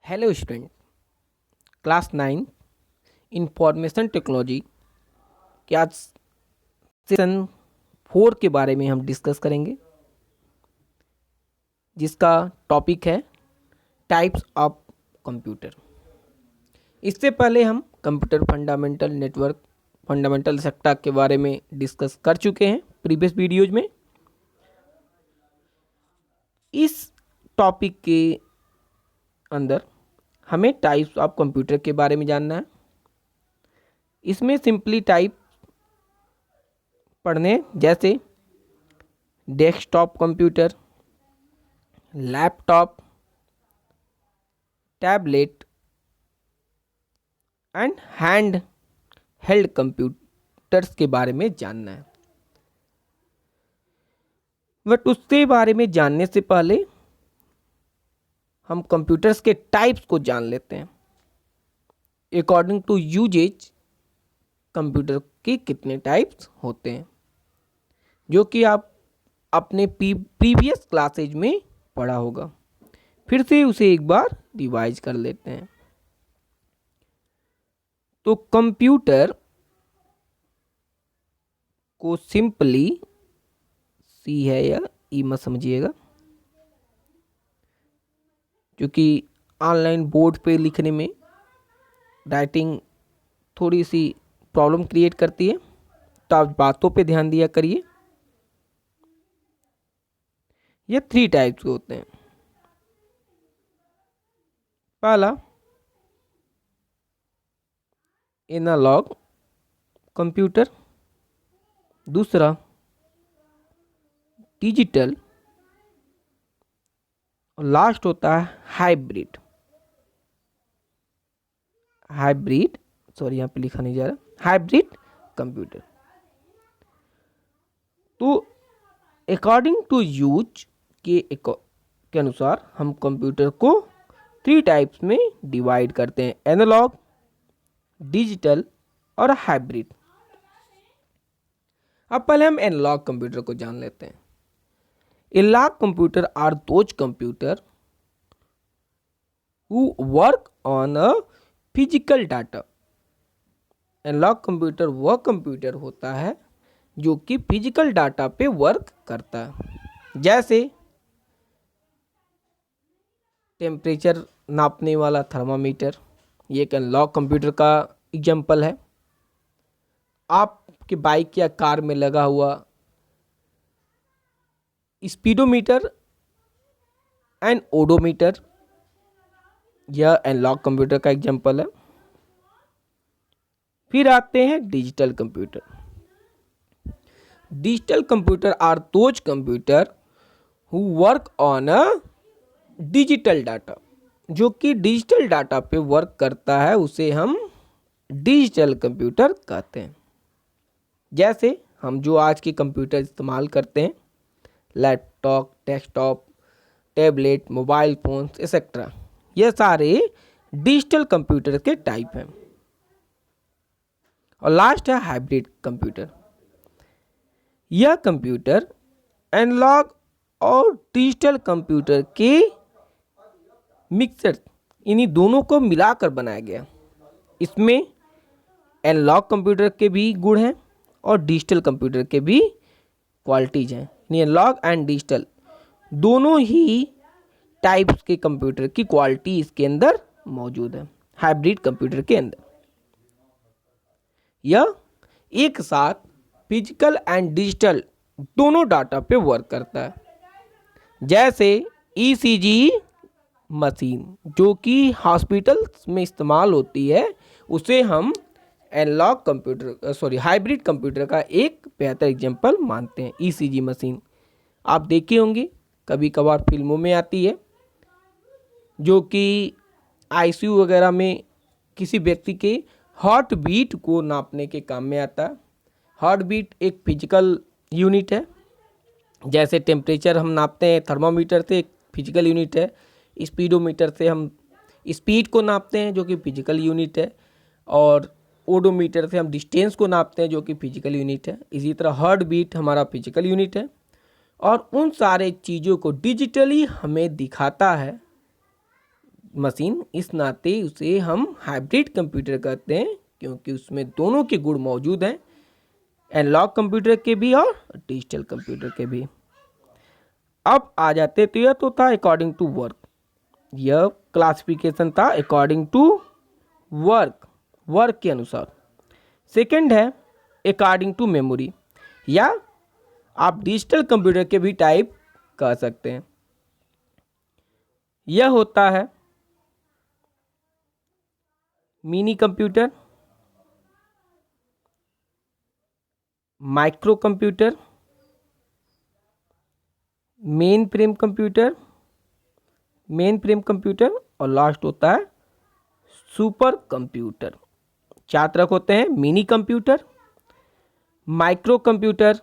Hello student, class 9 information technology के आज session 4 के बारे में हम डिस्कस करेंगे, जिसका टॉपिक है टाइप्स ऑफ कंप्यूटर। इससे पहले हम computer fundamental, network fundamental sector के बारे में डिस्कस कर चुके हैं प्रीवियस वीडियोज में। इस टॉपिक के अंदर हमें टाइप्स ऑफ कंप्यूटर के बारे में जानना है। इसमें सिंपली टाइप पढ़ने जैसे desktop computer, laptop, tablet and hand held computers के बारे में जानना है। बट उसके बारे में जानने से पहले हम कंप्यूटर्स के टाइप्स को जान लेते हैं। अकॉर्डिंग टू यूजेज कंप्यूटर के कितने टाइप्स होते हैं, जो कि आप अपने प्रीवियस क्लासेज में पढ़ा होगा। फिर से उसे एक बार रिवाइज कर लेते हैं। तो कंप्यूटर को सिंपली सी है या ई मत समझिएगा, क्योंकि ऑनलाइन बोर्ड पे लिखने में राइटिंग थोड़ी सी प्रॉब्लम क्रिएट करती है, तो आप बातों पे ध्यान दिया करिए। ये 3 टाइप्स के होते हैं। पहला एनालॉग कंप्यूटर, दूसरा डिजिटल, और लास्ट होता है हाइब्रिड। यहाँ पे लिखा नहीं जा रहा, हाइब्रिड कंप्यूटर। तो अकॉर्डिंग टू यूज के अनुसार हम कंप्यूटर को 3 टाइप्स में डिवाइड करते हैं: एनालॉग, डिजिटल और हाइब्रिड। अब पहले हम एनालॉग कंप्यूटर को जान लेते हैं। Analogue computer are those computer who work on a physical data. Analogue computer वह कंप्यूटर होता है जो कि फिजिकल डाटा पे वर्क करता है, जैसे टेम्परेचर नापने वाला थर्मामीटर, ये एक एनालॉग कंप्यूटर का एग्जाम्पल है। आपके बाइक या कार में लगा हुआ स्पीडोमीटर एंड ओडोमीटर, यह एनालॉग कंप्यूटर का एग्जाम्पल है। फिर आते हैं digital computer. Digital computer are those computer who work on a digital data. जो कि डिजिटल डाटा पे वर्क करता है उसे हम डिजिटल कंप्यूटर कहते हैं। जैसे हम जो आज के कंप्यूटर इस्तेमाल करते हैं, laptop, desktop, tablet, mobile phones etcetera, ये सारे डिजिटल कंप्यूटर के टाइप हैं। और लास्ट है हाइब्रिड कंप्यूटर। यह कंप्यूटर एनालॉग और डिजिटल कंप्यूटर के मिक्सर, इन्हीं दोनों को मिलाकर बनाया गया। इसमें एनालॉग कंप्यूटर के भी गुण हैं और डिजिटल कंप्यूटर के भी क्वालिटीज हैं। एनालॉग एंड डिजिटल दोनों ही टाइप्स के कंप्यूटर की क्वालिटी इसके अंदर मौजूद है। हाइब्रिड कंप्यूटर के अंदर यह एक साथ फिजिकल एंड डिजिटल दोनों डाटा पे वर्क करता है। जैसे ईसीजी मशीन जो कि हॉस्पिटल्स में इस्तेमाल होती है, उसे हम एनालॉग कंप्यूटर हाइब्रिड कंप्यूटर का एक बेहतर एग्जांपल मानते हैं। ईसीजी मशीन आप देखे होंगे, कभी कभार फिल्मों में आती है, जो कि आईसीयू वगैरह में किसी व्यक्ति के हार्ट बीट को नापने के काम में आता है। हार्ट बीट एक फिजिकल यूनिट है। जैसे टेम्परेचर हम नापते हैं थर्मामीटर से, एक फिजिकल यूनिट है। स्पीडोमीटर से हम स्पीड को नापते हैं, जो कि फिजिकल यूनिट है। और ओडोमीटर से हम डिस्टेंस को नापते हैं, जो कि फिजिकल यूनिट है। इसी तरह हार्ट बीट हमारा फिजिकल यूनिट है। और उन सारे चीज़ों को डिजिटली हमें दिखाता है मशीन, इस नाते उसे हम हाइब्रिड कंप्यूटर कहते हैं, क्योंकि उसमें दोनों के गुण मौजूद हैं, एनालॉग कंप्यूटर के भी और डिजिटल कंप्यूटर के भी। अब आ जाते, तो यह तो था अकॉर्डिंग टू वर्क, यह क्लासिफिकेशन था अकॉर्डिंग टू वर्क के अनुसार। सेकंड है अकॉर्डिंग टू मेमोरी, या आप डिजिटल कंप्यूटर के भी टाइप कह सकते हैं। यह होता है mini computer, micro computer, mainframe computer और लास्ट होता है सुपर कंप्यूटर। चार तरह होते हैं, mini computer, micro computer,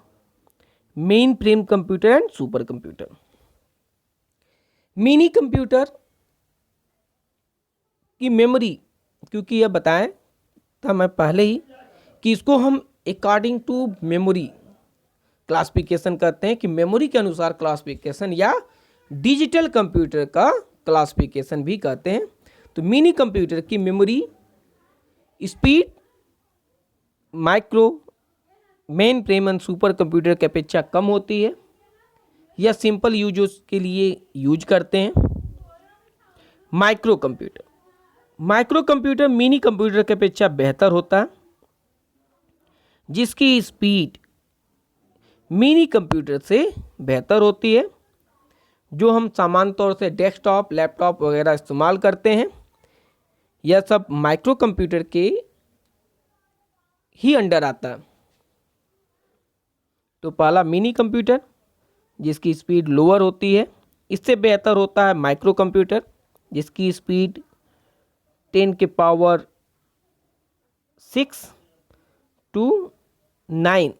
mainframe computer and super computer. Mini computer की मेमोरी, क्योंकि यह बताएं था मैं पहले ही कि इसको हम अकॉर्डिंग टू मेमोरी क्लासिफिकेशन करते हैं, कि मेमोरी के अनुसार क्लासिफिकेशन, या डिजिटल कंप्यूटर का क्लासिफिकेशन भी कहते हैं। तो मिनी कंप्यूटर की memory speed micro, main frame and super computer की अपेक्षा कम होती है, या सिंपल यूज के लिए यूज करते हैं। माइक्रो कंप्यूटर मिनी कंप्यूटर की अपेक्षा बेहतर होता है, जिसकी स्पीड मिनी कंप्यूटर से बेहतर होती है, जो हम सामान्य तौर से डेस्कटॉप, लैपटॉप वगैरह इस्तेमाल करते हैं। यह सब माइक्रो कंप्यूटर के ही अंडर आता है। तो पहला मिनी कंप्यूटर जिसकी स्पीड लोअर होती है, इससे बेहतर होता है माइक्रो कंप्यूटर जिसकी स्पीड 10 के पावर 6 to 9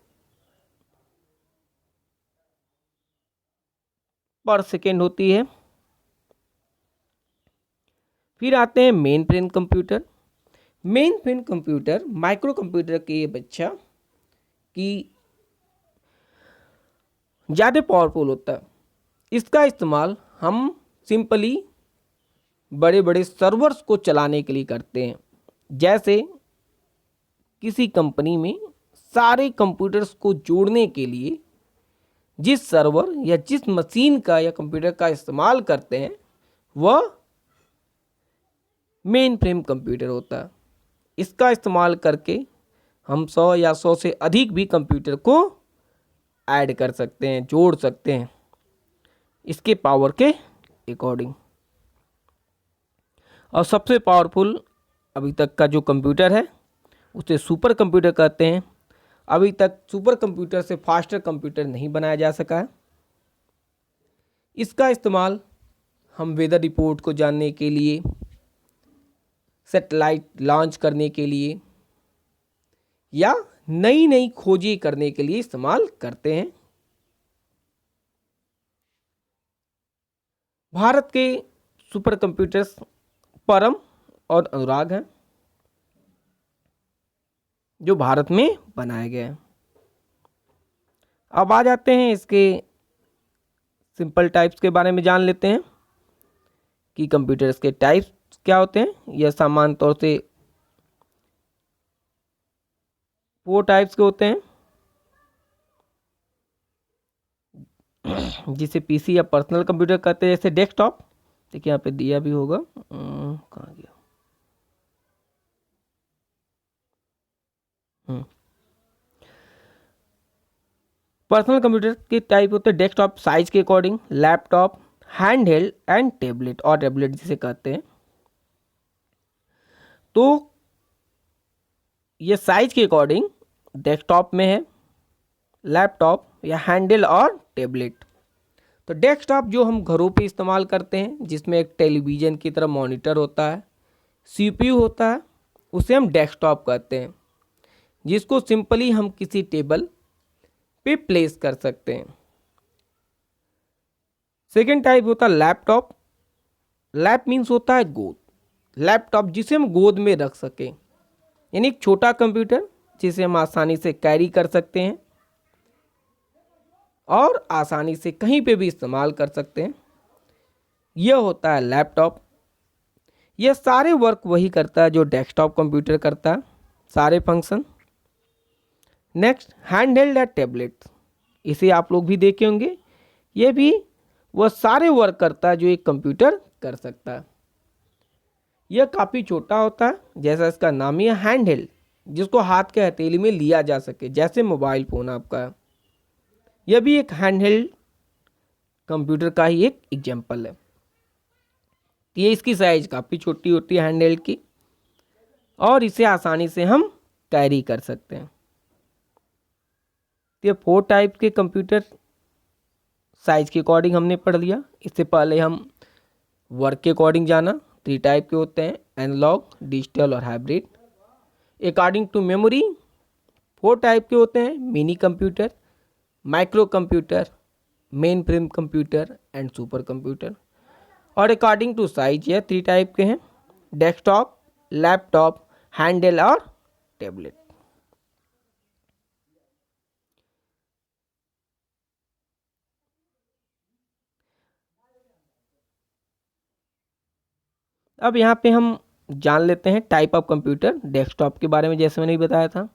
पर सेकेंड होती है। फिर आते हैं main frame computer. Mainframe computer micro computer की अपेक्षा की ज़्यादा पावरफुल होता है। इसका इस्तेमाल हम सिंपली बड़े बड़े सर्वर्स को चलाने के लिए करते हैं। जैसे किसी कंपनी में सारे कंप्यूटर्स को जोड़ने के लिए जिस सर्वर या जिस मशीन का या कंप्यूटर का इस्तेमाल करते हैं वह मेन फ्रेम कंप्यूटर होता है। इसका इस्तेमाल करके हम 100 या 100 से अधिक भी कंप्यूटर को ऐड कर सकते हैं, जोड़ सकते हैं इसके पावर के अकॉर्डिंग। और सबसे पावरफुल अभी तक का जो कंप्यूटर है उसे सुपर कंप्यूटर कहते हैं। अभी तक सुपर कंप्यूटर से फास्टर कंप्यूटर नहीं बनाया जा सका है। इसका इस्तेमाल हम वेदर रिपोर्ट को जानने के लिए, सैटेलाइट लॉन्च करने के लिए या नई नई खोजें करने के लिए इस्तेमाल करते हैं। भारत के सुपर कंप्यूटर्स परम और अनुराग हैं जो भारत में बनाए गए हैं। अब आ जाते हैं इसके सिंपल टाइप्स के बारे में जान लेते हैं कि कंप्यूटर्स के टाइप्स क्या होते हैं। यह सामान्य तौर से 4 टाइप्स के होते हैं, जिसे पीसी या पर्सनल कंप्यूटर कहते हैं। जैसे डेस्कटॉप, देखिए यहाँ पे दिया भी होगा, कहाँ गया, पर्सनल कंप्यूटर के टाइप होते हैं डेस्कटॉप साइज के according, laptop, hand held and tablet, और टेबलेट जिसे कहते हैं। तो ये साइज के अकॉर्डिंग डेस्कटॉप में है, लैपटॉप या हैंडल और टेबलेट। तो डेस्कटॉप जो हम घरों पे इस्तेमाल करते हैं, जिसमें एक टेलीविज़न की तरह मॉनिटर होता है, सीपीयू होता है, उसे हम डेस्कटॉप कहते हैं, जिसको सिंपली हम किसी टेबल पे प्लेस कर सकते हैं। सेकेंड टाइप होता है लैपटॉप। लैप मीन्स होता है गोद, लैपटॉप जिसे हम गोद में रख सकें, यानी एक छोटा कंप्यूटर जिसे हम आसानी से कैरी कर सकते हैं और आसानी से कहीं पे भी इस्तेमाल कर सकते हैं। यह होता है लैपटॉप। ये सारे वर्क वही करता है जो डेस्कटॉप कंप्यूटर करता है, सारे फंक्शन। नेक्स्ट हैंड हेल्ड या टैबलेट, इसे आप लोग भी देखे होंगे, ये भी वह सारे वर्क करता है जो एक कंप्यूटर कर सकता है। यह काफ़ी छोटा होता है, जैसा इसका नाम ही है हैंड हेल्ड, जिसको हाथ के हथेली में लिया जा सके, जैसे मोबाइल फ़ोन आपका है। यह भी एक हैंड हेल्ड कंप्यूटर का ही एक एग्जाम्पल है। ये इसकी साइज काफ़ी छोटी होती है हैंड हेल्ड की, और इसे आसानी से हम कैरी कर सकते हैं। ये 4 टाइप के कंप्यूटर साइज के अकॉर्डिंग हमने पढ़ लिया। इससे पहले हम वर्क के अकॉर्डिंग जाना। 3 टाइप के होते हैं, एनालॉग, डिजिटल और hybrid. According to memory 4 type के होते हैं, mini computer, micro computer, mainframe computer and super computer. और अकॉर्डिंग टू साइज ये 3 टाइप के हैं, डेस्कटॉप, लैपटॉप, हैंडल और टैबलेट। अब यहाँ पे हम जान लेते हैं टाइप ऑफ कंप्यूटर डेस्कटॉप के बारे में, जैसे मैंने बताया था।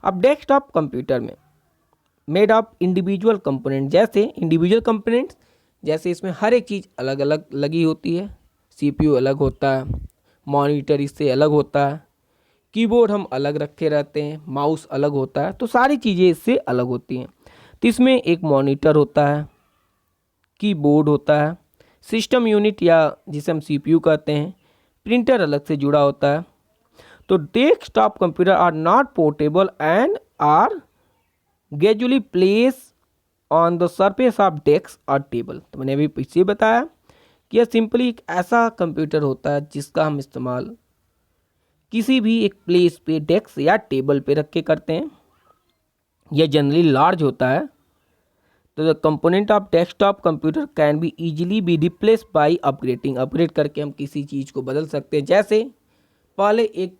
अब डेस्कटॉप कंप्यूटर में मेड ऑफ इंडिविजुअल कंपोनेंट, जैसे इंडिविजुअल कंपोनेंट्स, जैसे इसमें हर एक चीज़ अलग अलग लगी होती है। सीपीयू अलग होता है, मॉनिटर इससे अलग होता है, कीबोर्ड हम अलग रखे रहते हैं, माउस अलग होता है, तो सारी चीज़ें इससे अलग होती हैं। तो इसमें एक मॉनिटर होता है, कीबोर्ड होता है, सिस्टम यूनिट या जिसे हम सीपीयू कहते हैं, प्रिंटर अलग से जुड़ा होता है। तो desktop computer are not portable and are gradually place on the surface of desk और टेबल। तो मैंने अभी पीछे बताया कि यह सिंपली एक ऐसा कंप्यूटर होता है जिसका हम इस्तेमाल किसी भी एक प्लेस पे, डेस्क या टेबल पे रख के करते हैं। यह जनरली लार्ज होता है। तो the component of desktop computer can be easily be replace by upgrading. Upgrade करके हम किसी चीज़ को बदल सकते हैं। जैसे पहले एक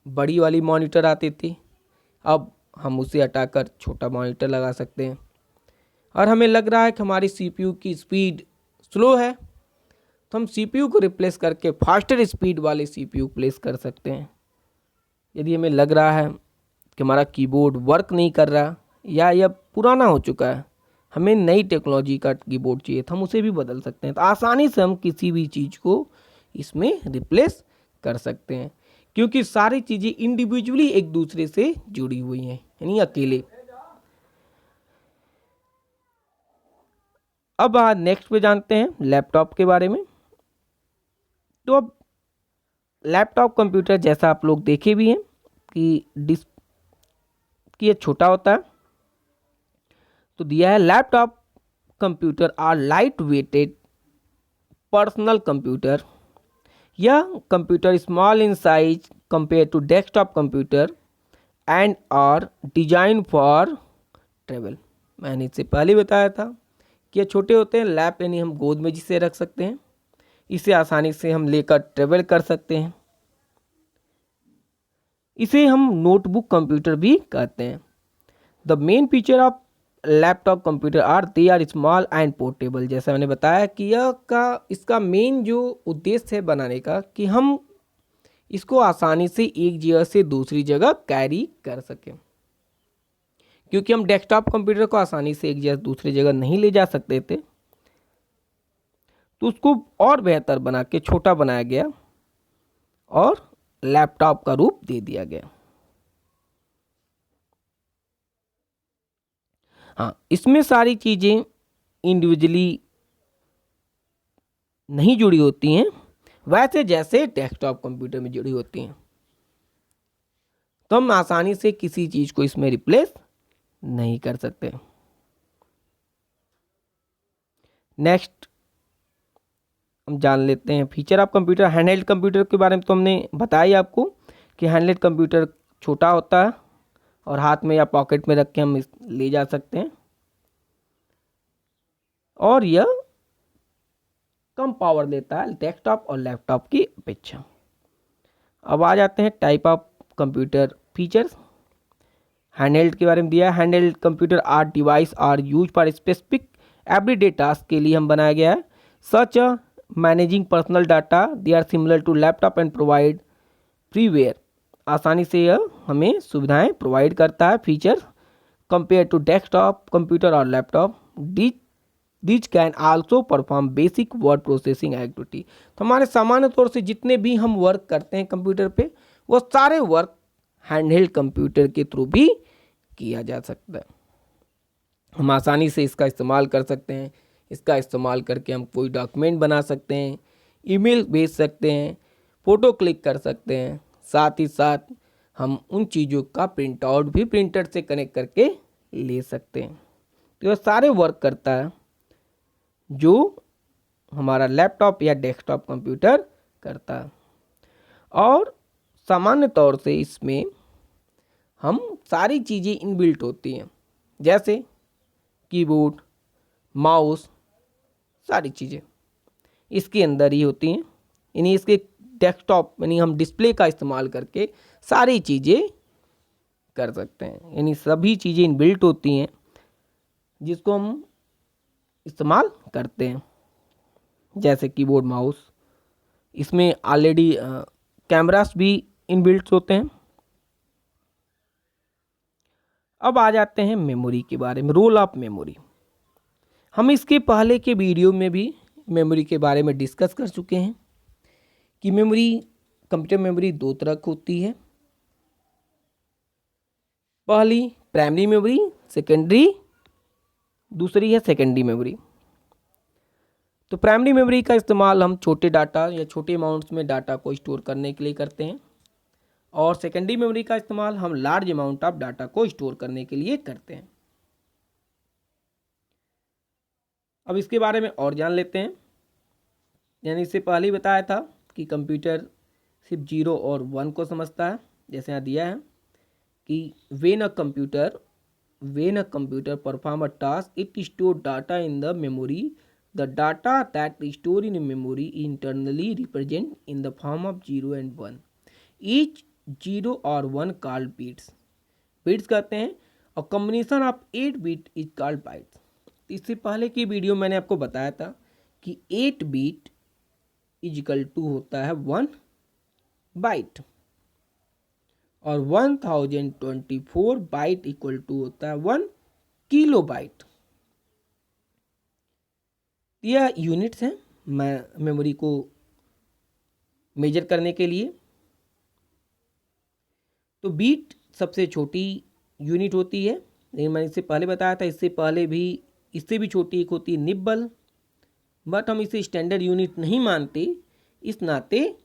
बड़ी वाली मॉनिटर आती थी, अब हम उसे हटाकर छोटा मॉनिटर लगा सकते हैं। और हमें लग रहा है कि हमारी सीपीयू की स्पीड स्लो है, तो हम सीपीयू को रिप्लेस करके फास्टर स्पीड वाले सीपीयू प्लेस कर सकते हैं। यदि हमें लग रहा है कि हमारा कीबोर्ड वर्क नहीं कर रहा या यह पुराना हो चुका है, हमें नई टेक्नोलॉजी का कीबोर्ड चाहिए, तो हम उसे भी बदल सकते हैं। तो आसानी से हम किसी भी चीज़ को इसमें रिप्लेस कर सकते हैं, क्योंकि सारी चीज़ें इंडिविजुअली एक दूसरे से जुड़ी हुई हैं, यानी अकेले। अब नेक्स्ट पे जानते हैं लैपटॉप के बारे में। तो अब लैपटॉप कंप्यूटर जैसा आप लोग देखे भी हैं कि ये छोटा होता है। तो दिया है laptop computer are light weighted personal computer. यह computer small in size compare to desktop computer and are design for travel. मैंने इससे पहले बताया था कि ये छोटे होते हैं। लैप यानी हम गोद में जिसे रख सकते हैं, इसे आसानी से हम लेकर ट्रेवल कर सकते हैं। इसे हम नोटबुक कंप्यूटर भी कहते हैं। The main feature of laptop computer are they are small and portable. जैसा मैंने बताया कि इसका मेन जो उद्देश्य है बनाने का, कि हम इसको आसानी से एक जगह से दूसरी जगह कैरी कर सकें। क्योंकि हम डेस्कटॉप कंप्यूटर को आसानी से एक जगह दूसरी जगह नहीं ले जा सकते थे, तो उसको और बेहतर बना के छोटा बनाया गया और लैपटॉप का रूप दे दिया गया। हाँ, इसमें सारी चीज़ें इंडिविजुअली नहीं जुड़ी होती हैं, वैसे जैसे डेस्कटॉप कंप्यूटर में जुड़ी होती हैं। तो हम आसानी से किसी चीज़ को इसमें रिप्लेस नहीं कर सकते। नेक्स्ट हम जान लेते हैं feature of computer. Handheld computer के बारे में तो हमने बताया आपको कि हैंडहेल्ड कंप्यूटर छोटा होता है और हाथ में या पॉकेट में रख के हम ले जा सकते हैं, और यह कम पावर देता है डेस्कटॉप और लैपटॉप की अपेक्षा। अब आ जाते हैं type of computer features. Handheld के बारे में दिया है। Handheld computer are device are use for specific everyday task के लिए हम बनाया गया है, such managing personal data, they are similar to laptop and provide freeware. आसानी से यह हमें सुविधाएं प्रोवाइड करता है, feature compare to desktop computer और laptop. Which can also perform basic word processing activity. तो हमारे सामान्य तौर से जितने भी हम वर्क करते हैं कंप्यूटर पे, वो सारे वर्क हैंडहेल्ड कंप्यूटर के थ्रू भी किया जा सकता है। हम आसानी से इसका इस्तेमाल कर सकते हैं। इसका इस्तेमाल करके हम कोई डॉक्यूमेंट बना सकते हैं, ईमेल भेज सकते हैं, फ़ोटो क्लिक कर सकते हैं। साथ ही साथ हम उन चीज़ों का प्रिंट आउट भी प्रिंटर से कनेक्ट करके ले सकते हैं। तो यह सारे वर्क करता है जो हमारा लैपटॉप या डेस्कटॉप कंप्यूटर करता है। और सामान्य तौर से इसमें हम सारी चीज़ें इनबिल्ट होती हैं, जैसे कीबोर्ड, माउस, सारी चीज़ें इसके अंदर ही होती हैं। यानी इसके डेस्कटॉप यानी हम डिस्प्ले का इस्तेमाल करके सारी चीज़ें कर सकते हैं। यानी सभी चीज़ें इनबिल्ट होती हैं जिसको हम इस्तेमाल करते हैं, जैसे कीबोर्ड, माउस। इसमें ऑलरेडी कैमरास भी इनबिल्ट होते हैं। अब आ जाते हैं मेमोरी के बारे में, रोल ऑफ मेमोरी। हम इसके पहले के वीडियो में भी मेमोरी के बारे में डिस्कस कर चुके हैं कि मेमोरी, कंप्यूटर मेमोरी दो तरह की होती है। पहली प्राइमरी मेमोरी, सेकेंडरी, दूसरी है सेकेंडरी मेमोरी। तो प्राइमरी मेमोरी का इस्तेमाल हम छोटे डाटा या छोटे अमाउंट्स में डाटा को स्टोर करने के लिए करते हैं, और सेकेंडरी मेमोरी का इस्तेमाल हम लार्ज अमाउंट ऑफ डाटा को स्टोर करने के लिए करते हैं। अब इसके बारे में और जान लेते हैं। यानी इससे पहले ही बताया था कि कंप्यूटर सिर्फ 0 और 1 को समझता है। जैसे यहाँ दिया है कि when a computer perform a task it store data in the memory. The data that store in memory internally represent in the form of 0 and 1। Each 0 और 1 कॉल्ड बीट्स। बीट्स कहते हैं और combination of 8 bit is called bytes. इससे पहले की video मैंने आपको बताया था कि 8 बीट इज इक्वल टू होता है 1 बाइट, और 1024 बाइट इक्वल टू होता है 1 किलो बाइट। यह यूनिट्स हैं मेमोरी को मेजर करने के लिए। तो बीट सबसे छोटी यूनिट होती है, लेकिन मैंने इससे पहले बताया था, इससे पहले भी इससे भी छोटी एक होती है निब्बल, बट हम इसे स्टैंडर्ड यूनिट नहीं मानते, इस नाते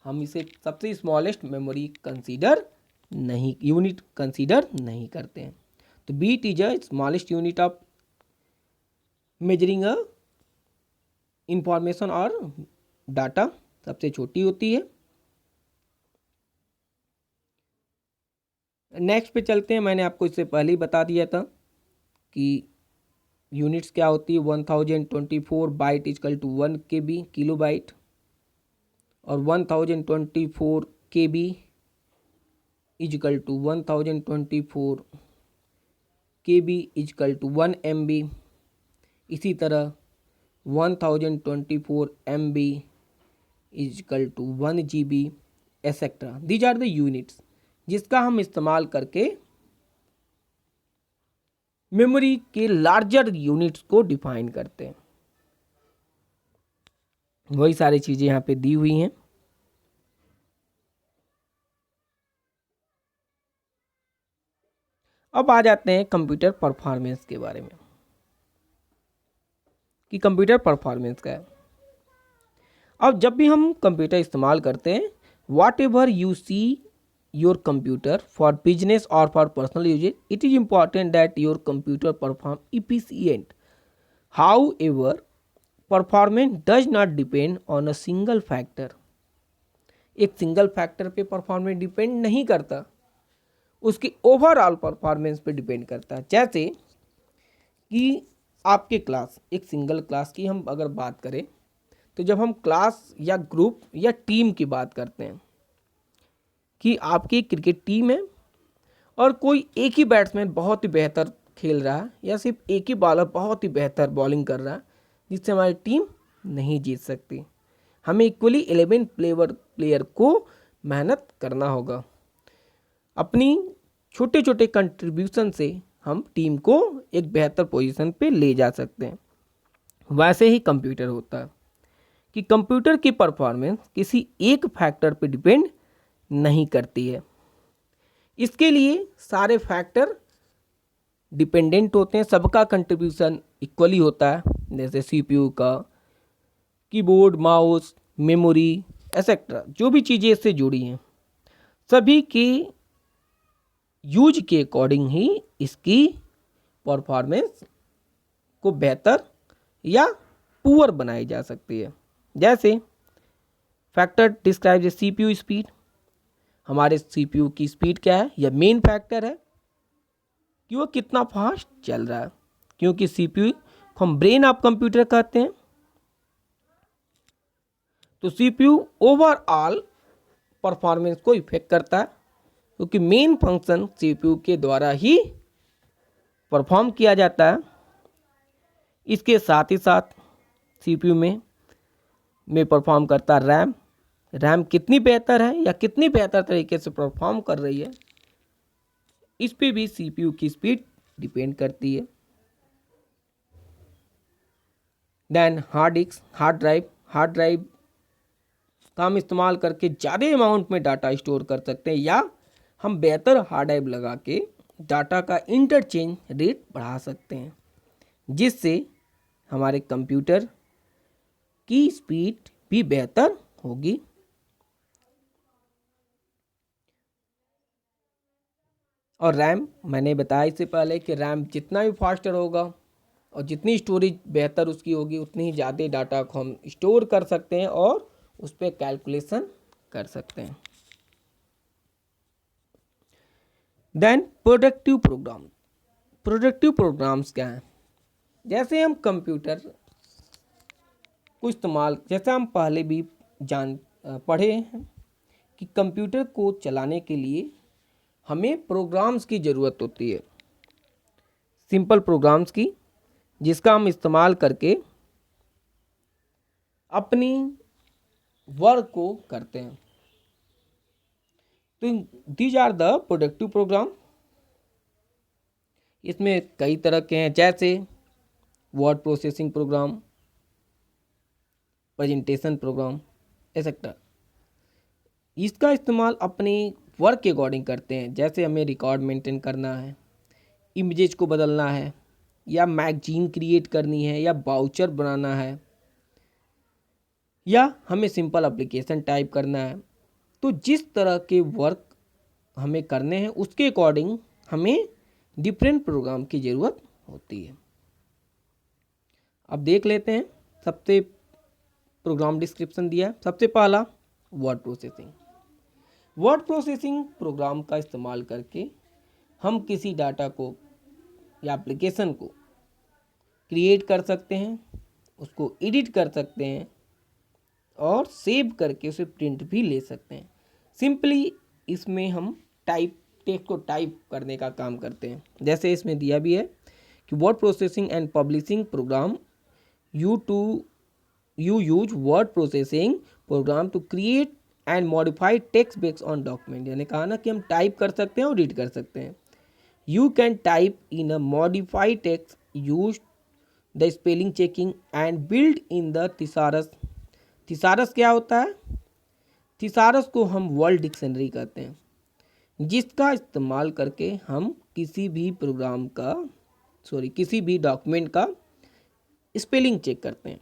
हम इसे सबसे स्मॉलेस्ट मेमोरी यूनिट कंसीडर नहीं करते हैं। तो bit is a smallest unit of measuring a information और डाटा, सबसे छोटी होती है। नेक्स्ट पे चलते हैं। मैंने आपको इससे पहले ही बता दिया था कि यूनिट्स क्या होती है। 1024 byte equal to 1 KB kilobyte, और 1024 KB equal to 1024 KB equal to 1 MB। इसी तरह 1024 MB equal to 1 GB etcetera. These are the units जिसका हम इस्तेमाल करके मेमोरी के लार्जर यूनिट्स को डिफाइन करते हैं। वही सारी चीजें यहाँ पे दी हुई हैं। अब आ जाते हैं कंप्यूटर परफॉर्मेंस के बारे में कि कंप्यूटर परफॉर्मेंस क्या है। अब जब भी हम कंप्यूटर इस्तेमाल करते हैं, whatever you see your computer for business or for personal use, it is important that your computer perform efficient. However, performance does not depend on a single factor. एक सिंगल फैक्टर पे performance depend नहीं करता, उसकी overall performance पे depend करता है। जैसे कि आपके क्लास, एक सिंगल क्लास की हम अगर बात करें, तो जब हम क्लास या ग्रुप या टीम की बात करते हैं कि आपकी क्रिकेट टीम है और कोई एक ही बैट्समैन बहुत ही बेहतर खेल रहा है, या सिर्फ एक ही बॉलर बहुत ही बेहतर बॉलिंग कर रहा है, जिससे हमारी टीम नहीं जीत सकती। हमें इक्वली 11 प्लेयर को मेहनत करना होगा। अपनी छोटे छोटे कंट्रीब्यूशन से हम टीम को एक बेहतर पोजीशन पे ले जा सकते हैं। वैसे ही कंप्यूटर होता है कि कंप्यूटर की परफॉर्मेंस किसी एक फैक्टर पे डिपेंड नहीं करती है। इसके लिए सारे फैक्टर डिपेंडेंट होते हैं, सबका कंट्रीब्यूशन इक्वली होता है, जैसे सीपीयू का, कीबोर्ड, माउस, मेमोरी एक्सेट्रा जो भी चीज़ें इससे जुड़ी हैं, सभी के यूज के अकॉर्डिंग ही इसकी परफॉर्मेंस को बेहतर या पुअर बनाई जा सकती है। जैसे factor describe the CPU speed. हमारे सीपीयू की स्पीड क्या है, यह मेन फैक्टर है कि वो कितना फास्ट चल रहा है, क्योंकि सीपीयू को हम ब्रेन ऑफ कंप्यूटर कहते हैं। तो सीपीयू ओवरऑल परफॉर्मेंस को इफेक्ट करता है, क्योंकि मेन फंक्शन सीपीयू के द्वारा ही परफॉर्म किया जाता है। इसके साथ ही साथ सीपीयू में परफॉर्म करता है रैम। रैम कितनी बेहतर है या कितनी बेहतर तरीके से परफॉर्म कर रही है, इस पे भी सीपीयू की स्पीड डिपेंड करती है। Then hard disk, hard drive का हम इस्तेमाल करके ज़्यादा अमाउंट में डाटा स्टोर कर सकते हैं, या हम बेहतर हार्ड ड्राइव लगा के डाटा का इंटरचेंज रेट बढ़ा सकते हैं, जिससे हमारे कंप्यूटर की स्पीड भी बेहतर होगी। और रैम, मैंने बताया इससे पहले कि रैम जितना भी फास्टर होगा और जितनी स्टोरेज बेहतर उसकी होगी, उतनी ही ज़्यादा डाटा को हम स्टोर कर सकते हैं और उस पर कैलकुलेशन कर सकते हैं। देन प्रोडक्टिव प्रोग्राम्स क्या हैं? जैसे हम कंप्यूटर को इस्तेमाल, जैसे हम पहले भी पढ़े हैं कि कंप्यूटर को चलाने के लिए हमें प्रोग्राम्स की ज़रूरत होती है, सिंपल प्रोग्राम्स की, जिसका हम इस्तेमाल करके अपनी वर्क को करते हैं। तो these are the productive program. इसमें कई तरह के हैं, जैसे word processing program, presentation program etcetera. इसका इस्तेमाल अपनी वर्क के अकॉर्डिंग करते हैं, जैसे हमें रिकॉर्ड मेंटेन करना है, इमेजेस को बदलना है, या मैगजीन क्रिएट करनी है, या बाउचर बनाना है, या हमें सिंपल एप्लीकेशन टाइप करना है। तो जिस तरह के वर्क हमें करने हैं उसके अकॉर्डिंग हमें डिफरेंट प्रोग्राम की ज़रूरत होती है। अब देख लेते हैं, सबसे प्रोग्राम डिस्क्रिप्शन दिया है। सबसे पहला word processing. Word processing programme का इस्तेमाल करके हम किसी डाटा को या एप्लीकेशन को क्रिएट कर सकते हैं, उसको एडिट कर सकते हैं और सेव करके उसे प्रिंट भी ले सकते हैं। सिंपली इसमें हम टेक्स्ट को टाइप करने का काम करते हैं। जैसे इसमें दिया भी है कि word processing and publishing program you use word processing program to create and modify text based on document. यानी कहा ना कि हम टाइप कर सकते हैं और रीड कर सकते हैं। You can type in a modified text, use the spelling checking and build in the thesaurus. Thesaurus क्या होता है? थिसारस को हम वर्ल्ड डिक्शनरी कहते हैं, जिसका इस्तेमाल करके हम किसी भी डॉक्यूमेंट का स्पेलिंग चेक करते हैं।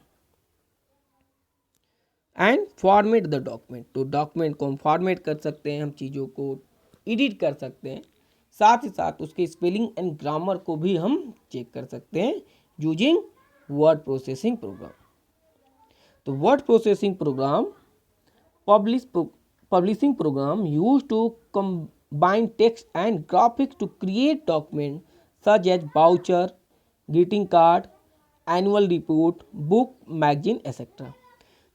एंड फॉर्मेट द डॉक्यूमेंट, तो डॉक्यूमेंट को हम फॉर्मेट कर सकते हैं, हम चीज़ों को एडिट कर सकते हैं, साथ ही साथ उसके स्पेलिंग एंड ग्रामर को भी हम चेक कर सकते हैं यूजिंग वर्ड प्रोसेसिंग प्रोग्राम। तो word processing programme publishing program used to combine text and graphics to create documents such as voucher, greeting card, annual report, book, magazine etc.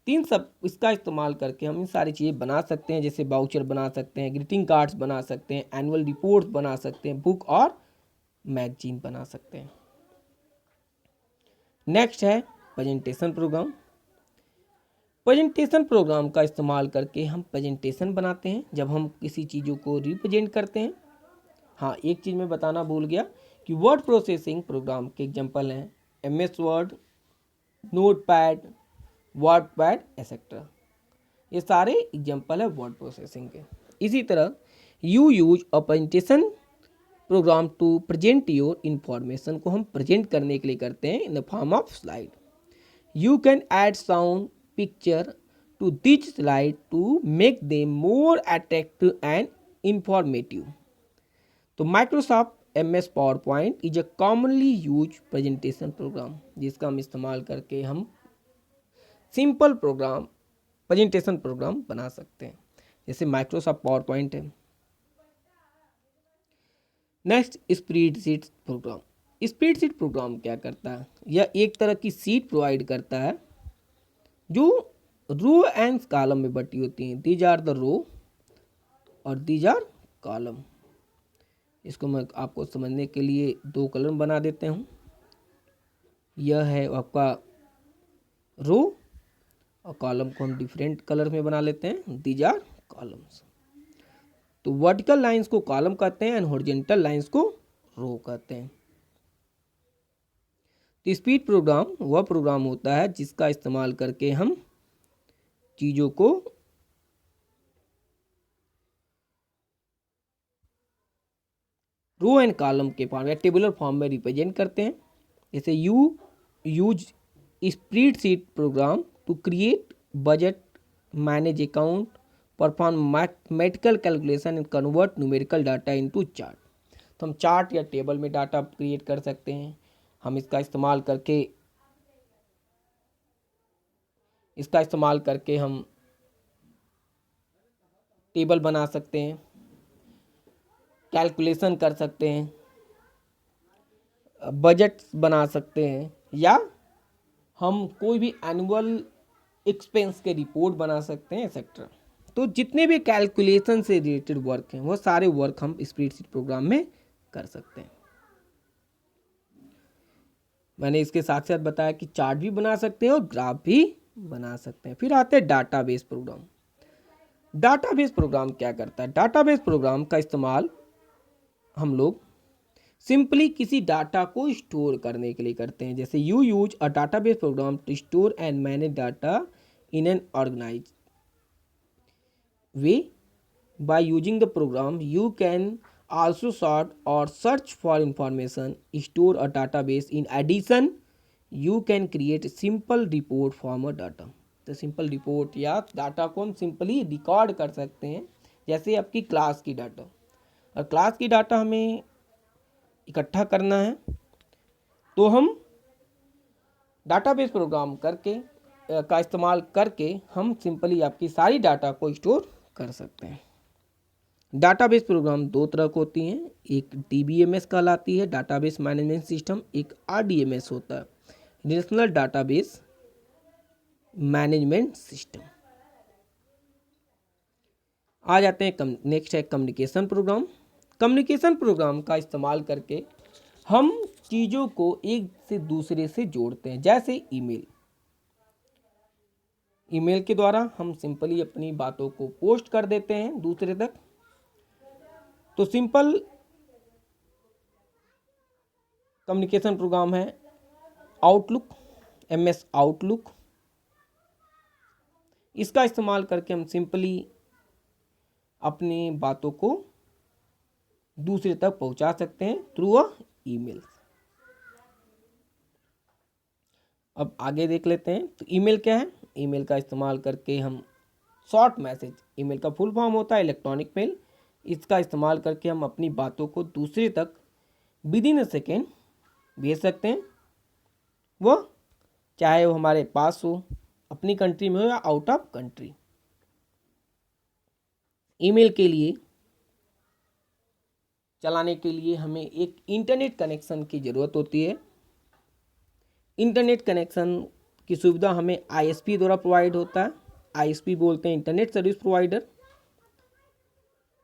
सब इसका इस्तेमाल करके हम इन सारी चीज़ें बना सकते हैं, जैसे वाउचर बना सकते हैं, ग्रीटिंग कार्ड्स बना सकते हैं, एनुअल रिपोर्ट्स बना सकते हैं, बुक और मैगजीन बना सकते हैं। नेक्स्ट है प्रेजेंटेशन प्रोग्राम। प्रेजेंटेशन प्रोग्राम का इस्तेमाल करके हम प्रेजेंटेशन बनाते हैं जब हम किसी चीज़ों को रिप्रेजेंट करते हैं। हाँ, एक चीज़ मैं बताना भूल गया कि वर्ड प्रोसेसिंग प्रोग्राम के एग्जांपल हैं MS word, Notepad, WordPad etcetera. ये सारे एग्जांपल है वर्ड प्रोसेसिंग के। इसी तरह you use a presentation program to present your information को हम प्रेजेंट करने के लिए करते हैं in the form of slide. You can add sound picture to this slide to make them more attractive and informative. तो Microsoft MS PowerPoint is a commonly use presentation programme जिसका हम इस्तेमाल करके हम सिंपल प्रोग्राम प्रेजेंटेशन प्रोग्राम बना सकते हैं, जैसे माइक्रोसॉफ्ट पावर पॉइंट है। Next, spreadsheet programme. Spreadsheet programme क्या करता है? यह एक तरह की सीट प्रोवाइड करता है जो रो एंड कॉलम में बटी होती हैं। दीज आर द रो और दीज आर कॉलम। इसको मैं आपको समझने के लिए दो कलम बना देते हूँ। यह है आपका रो और कॉलम को हम डिफरेंट कलर में बना लेते हैं। These are columns. तो वर्टिकल लाइंस को कॉलम कहते हैं एंड हॉरिजॉन्टल लाइंस को रो कहते हैं। तो स्पीड प्रोग्राम वह प्रोग्राम होता है जिसका इस्तेमाल करके हम चीज़ों को रो एंड कॉलम के फॉर्म या टेबुलर फॉर्म में रिप्रेजेंट करते हैं। जैसे you use spreadsheet program to create budget, manage account, perform mathematical calculation and convert numerical data into chart. तो हम चार्ट या टेबल में डाटा क्रिएट कर सकते हैं। हम इसका इस्तेमाल करके हम टेबल बना सकते हैं, कैलकुलेशन कर सकते हैं, बजट बना सकते हैं, या हम कोई भी एनुअल एक्सपेंस के रिपोर्ट बना सकते हैं एक्सेट्रा। तो जितने भी कैलकुलेशन से रिलेटेड वर्क हैं वो सारे वर्क हम स्प्रेडशीट प्रोग्राम में कर सकते हैं। मैंने इसके साथ साथ बताया कि चार्ट भी बना सकते हैं और ग्राफ भी बना सकते हैं। फिर आते हैं डाटाबेस प्रोग्राम। डाटाबेस प्रोग्राम क्या करता है? डाटाबेस प्रोग्राम का इस्तेमाल हम लोग सिंपली किसी डाटा को स्टोर करने के लिए करते हैं। जैसे you use a database program to store and manage data in an organised way. By using the program, you can also sort or search for information, store a database. In addition, you can create a simple report from a data. तो simple report या data को हम simply record कर सकते हैं। जैसे आपकी class की डाटा, और क्लास की डाटा हमें इकट्ठा करना है तो हम डाटाबेस प्रोग्राम करके का इस्तेमाल करके हम सिंपली आपकी सारी डाटा को स्टोर कर सकते हैं। डाटाबेस प्रोग्राम दो तरह की होती हैं, एक DBMS कहलाती है, डाटाबेस मैनेजमेंट सिस्टम। एक RDMS होता है, नेशनल डाटाबेस मैनेजमेंट सिस्टम। आ जाते हैं नेक्स्ट है कम्युनिकेशन प्रोग्राम। कम्युनिकेशन प्रोग्राम का इस्तेमाल करके हम चीज़ों को एक से दूसरे से जोड़ते हैं। जैसे ईमेल के द्वारा हम सिंपली अपनी बातों को पोस्ट कर देते हैं दूसरे तक। तो सिंपल कम्युनिकेशन प्रोग्राम है आउटलुक, MS आउटलुक। इसका इस्तेमाल करके हम सिंपली अपनी बातों को दूसरे तक पहुंचा सकते हैं थ्रू अ ईमेल। अब आगे देख लेते हैं। तो ईमेल क्या है? ईमेल का इस्तेमाल करके हम शॉर्ट मैसेज, ईमेल का फुल फॉर्म होता है इलेक्ट्रॉनिक मेल। इसका इस्तेमाल करके हम अपनी बातों को दूसरे तक विद इन अ सेकेंड भेज सकते हैं, वो चाहे वो हमारे पास हो, अपनी कंट्री में हो या आउट ऑफ कंट्री। ईमेल के लिए चलाने के लिए हमें एक इंटरनेट कनेक्शन की ज़रूरत होती है। इंटरनेट कनेक्शन की सुविधा हमें ISP द्वारा प्रोवाइड होता है। ISP बोलते हैं इंटरनेट सर्विस प्रोवाइडर,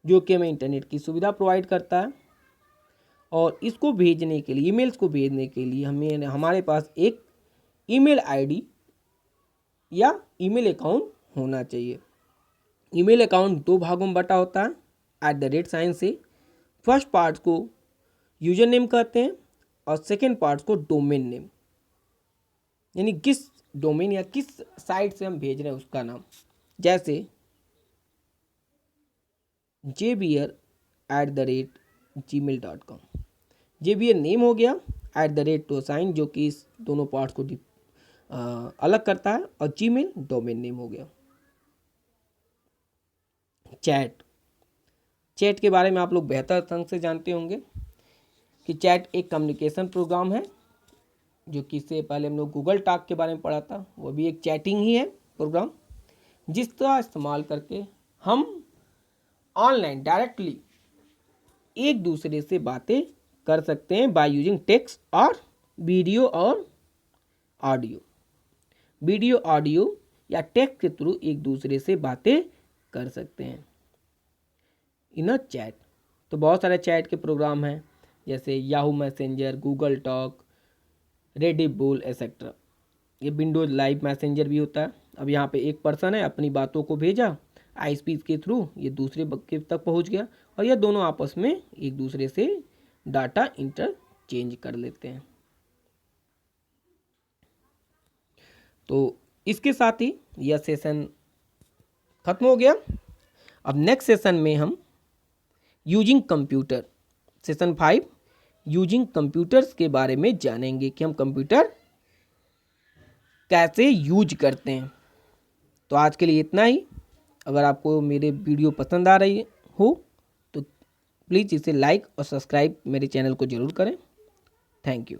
जो कि हमें इंटरनेट की सुविधा प्रोवाइड करता है। और इसको भेजने के लिए, ईमेल्स को भेजने के लिए हमें हमारे पास एक ईमेल ID या ईमेल अकाउंट होना चाहिए। ईमेल अकाउंट 2 भागों में बटा होता है @साइन से। फर्स्ट पार्ट को यूजर नेम कहते हैं और सेकेंड पार्ट को डोमेन नेम, यानी किस डोमेन या किस साइट से हम भेज रहे हैं उसका नाम। जैसे jbr@gmail.com, jbr नेम हो गया, @साइन जो कि इस दोनों पार्ट्स को अलग करता है, और जीमेल डोमेन नेम हो गया। चैट के बारे में आप लोग बेहतर ढंग से जानते होंगे कि चैट एक कम्युनिकेशन प्रोग्राम है, जो कि इससे पहले हम लोग गूगल टॉक के बारे में पढ़ा था, वो भी एक चैटिंग ही है प्रोग्राम, जिसका इस्तेमाल करके हम ऑनलाइन डायरेक्टली एक दूसरे से बातें कर सकते हैं बाय यूजिंग टेक्स्ट और वीडियो और ऑडियो। वीडियो ऑडियो या टेक्स्ट के थ्रू एक दूसरे से बातें कर सकते हैं इन अ चैट। तो बहुत सारे चैट के प्रोग्राम हैं, जैसे Yahoo Messenger, Google Talk, Rediffbol etcetera. ये विंडोज लाइव मैसेंजर भी होता है। अब यहाँ पे एक पर्सन है, अपनी बातों को भेजा आईएसपी के थ्रू, ये दूसरे के तक पहुँच गया, और यह दोनों आपस में एक दूसरे से डाटा इंटरचेंज कर लेते हैं। तो इसके साथ ही यह सेशन खत्म हो गया। अब नेक्स्ट सेशन में हम using computer, session 5 using computers के बारे में जानेंगे कि हम कंप्यूटर कैसे यूज करते हैं। तो आज के लिए इतना ही। अगर आपको मेरे वीडियो पसंद आ रही हो तो प्लीज़ इसे लाइक और सब्सक्राइब मेरे चैनल को ज़रूर करें। Thank you.